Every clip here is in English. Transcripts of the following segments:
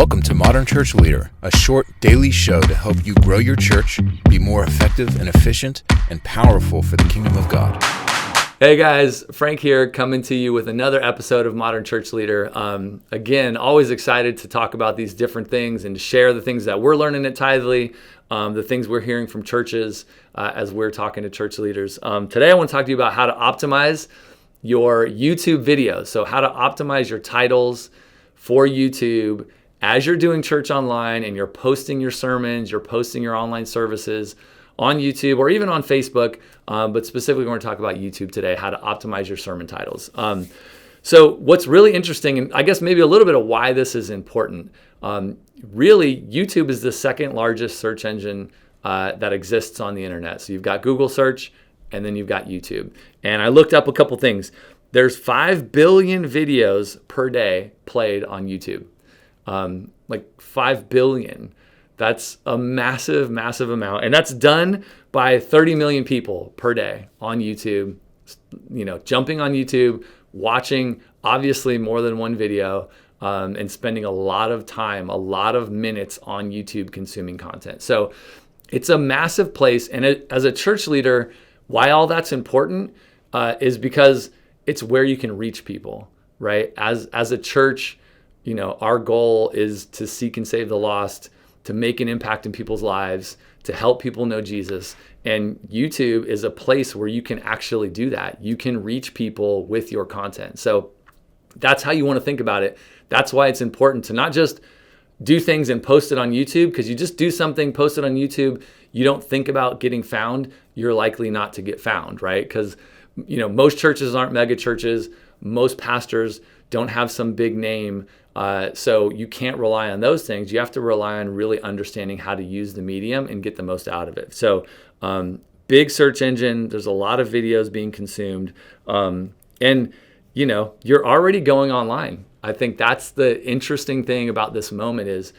Welcome to Modern Church Leader, a short daily show to help you grow your church, be more effective and efficient, and powerful for the kingdom of God. Hey guys, Frank here, coming to you with another episode of Modern Church Leader. Again, always excited to talk about these different things and to share the things that we're learning at Tithely, the things we're hearing from churches as we're talking to church leaders. Today I want to talk to you about how to optimize your YouTube videos. So how to optimize your titles for YouTube as you're doing church online and you're posting your sermons, you're posting your online services on YouTube or even on Facebook, but specifically we're going to talk about YouTube today, how to optimize your sermon titles. So what's really interesting, and I guess maybe a little bit of why this is important, really YouTube is the second largest search engine that exists on the internet. So you've got Google search and then you've got YouTube. And I looked up a couple things. There's 5 billion videos per day played on YouTube. Like 5 billion. That's a massive, massive amount. And that's done by 30 million people per day on YouTube, jumping on YouTube, watching obviously more than one video, and spending a lot of time, a lot of minutes on YouTube consuming content. So it's a massive place. And as a church leader, why all that's important is because it's where you can reach people, right? As a church, our goal is to seek and save the lost, to make an impact in people's lives, to help people know Jesus. And YouTube is a place where you can actually do that. You can reach people with your content. So that's how you want to think about it. That's why it's important to not just do things and post it on YouTube, because you just do something, post it on YouTube, you don't think about getting found, you're likely not to get found, right? Because most churches aren't mega churches. Most pastors don't have some big name. So you can't rely on those things. You have to rely on really understanding how to use the medium and get the most out of it. So big search engine, there's a lot of videos being consumed. And you're already going online. I think that's the interesting thing about this moment is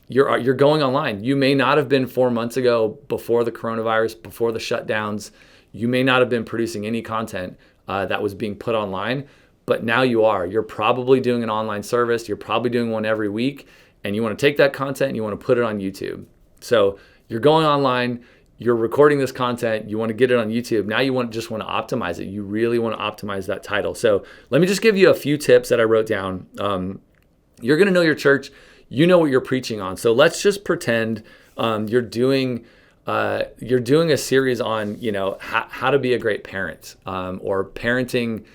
you're going online. You may not have been 4 months ago before the coronavirus, before the shutdowns. You may not have been producing any content that was being put online, but now you are. You're probably doing an online service. You're probably doing one every week, and you want to take that content and you want to put it on YouTube. So you're going online, you're recording this content, you want to get it on YouTube. Now you just want to optimize it. You really want to optimize that title. So let me just give you a few tips that I wrote down. You're going to know your church. You know what you're preaching on. So let's just pretend you're doing a series on how to be a great parent, or parenting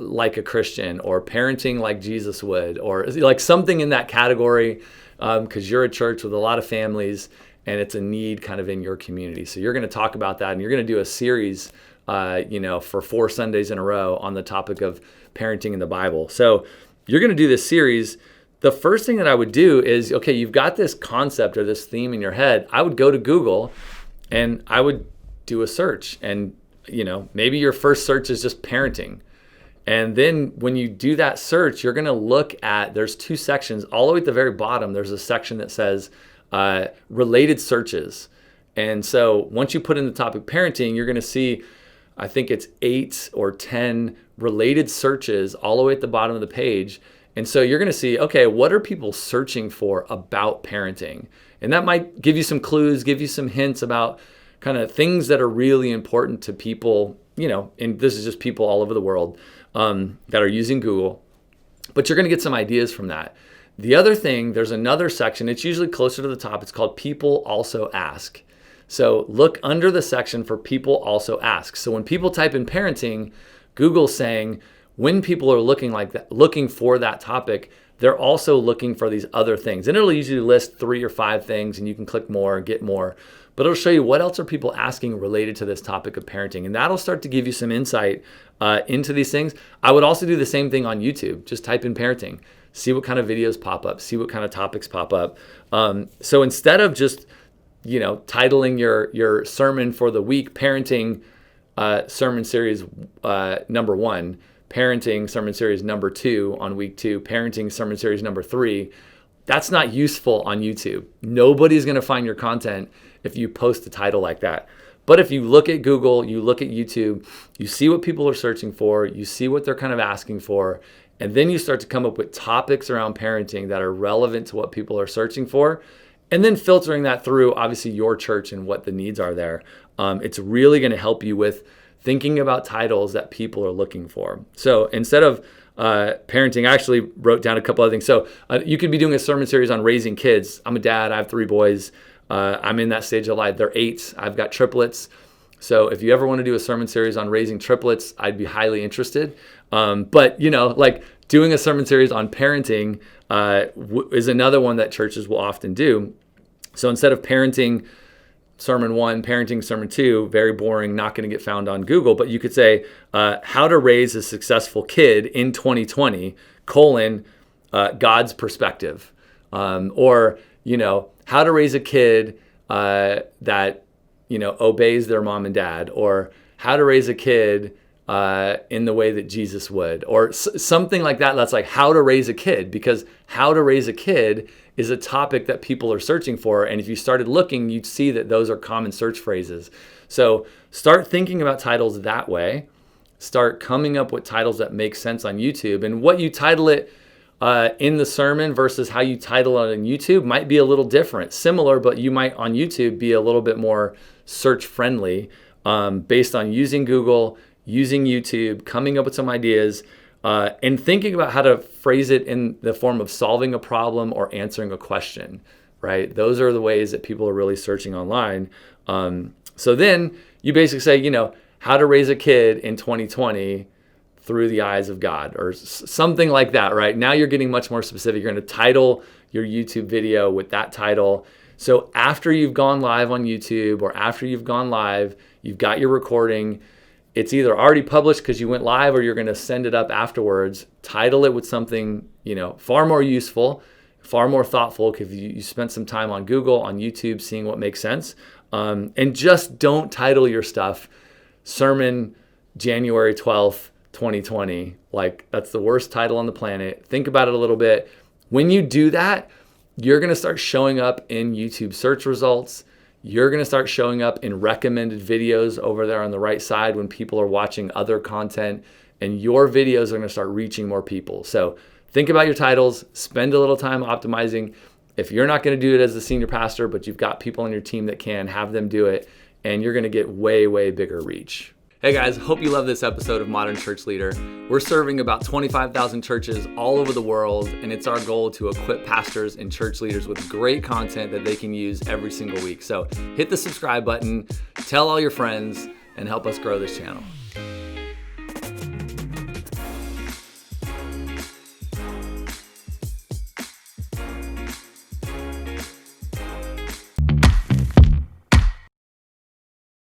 like a Christian, or parenting like Jesus would, or like something in that category, because you're a church with a lot of families and it's a need kind of in your community. So you're going to talk about that, and you're going to do a series for 4 Sundays in a row on the topic of parenting in the Bible. So you're going to do this series. The first thing that I would do is, okay, you've got this concept or this theme in your head. I would go to Google and I would do a search. And, maybe your first search is just parenting. And then when you do that search, you're going to look at, there's 2 sections. All the way at the very bottom, there's a section that says related searches. And so once you put in the topic parenting, you're going to see, I think it's 8 or 10 related searches all the way at the bottom of the page. And so you're going to see, okay, what are people searching for about parenting? And that might give you some clues, give you some hints about kind of things that are really important to people, and this is just people all over the world that are using Google. But you're going to get some ideas from that. The other thing, there's another section. It's usually closer to the top. It's called People Also Ask. So look under the section for People Also Ask. So when people type in parenting, Google's saying, when people are looking for that topic, they're also looking for these other things. And it'll usually list 3 or 5 things, and you can click more and get more. But it'll show you what else are people asking related to this topic of parenting. And that'll start to give you some insight into these things. I would also do the same thing on YouTube. Just type in parenting. See what kind of videos pop up. See what kind of topics pop up. So instead of just, titling your sermon for the week, parenting sermon series number 1, parenting sermon series number 2 on week 2, parenting sermon series number 3, that's not useful on YouTube. Nobody's going to find your content if you post a title like that. But if you look at Google, you look at YouTube, you see what people are searching for, you see what they're kind of asking for, And then you start to come up with topics around parenting that are relevant to what people are searching for, and then filtering that through, obviously, your church and what the needs are there. It's really going to help you with thinking about titles that people are looking for. So instead of parenting, I actually wrote down a couple other things. So you could be doing a sermon series on raising kids. I'm a dad. I have 3 boys. I'm in that stage of life. They're 8. I've got triplets. So if you ever want to do a sermon series on raising triplets, I'd be highly interested. But, like doing a sermon series on parenting is another one that churches will often do. So instead of parenting sermon 1, parenting sermon 2, very boring, not going to get found on Google, but you could say, how to raise a successful kid in 2020, God's perspective. Or, how to raise a kid that obeys their mom and dad, or how to raise a kid in the way that Jesus would, or something like that. That's like how to raise a kid, because how to raise a kid is a topic that people are searching for. And if you started looking, you'd see that those are common search phrases. So start thinking about titles that way. Start coming up with titles that make sense on YouTube. And what you title it in the sermon versus how you title it on YouTube might be a little different. Similar, but you might on YouTube be a little bit more search friendly based on using Google, using YouTube, coming up with some ideas, and thinking about how to phrase it in the form of solving a problem or answering a question, right? Those are the ways that people are really searching online. So then you basically say, how to raise a kid in 2020 through the eyes of God, or something like that, right? Now you're getting much more specific. You're going to title your YouTube video with that title. So after you've gone live on YouTube, or after you've gone live, you've got your recording, it's either already published because you went live, or you're going to send it up afterwards. Title it with something, far more useful, far more thoughtful, because you spent some time on Google, on YouTube, seeing what makes sense. And just don't title your stuff Sermon January 12th, 2020. Like, that's the worst title on the planet. Think about it a little bit. When you do that, you're going to start showing up in YouTube search results. You're going to start showing up in recommended videos over there on the right side when people are watching other content, and your videos are going to start reaching more people. So think about your titles, spend a little time optimizing. If you're not going to do it as the senior pastor, but you've got people on your team that can, have them do it, and you're going to get way, way bigger reach. Hey guys, hope you love this episode of Modern Church Leader. We're serving about 25,000 churches all over the world, and it's our goal to equip pastors and church leaders with great content that they can use every single week. So hit the subscribe button, tell all your friends, and help us grow this channel.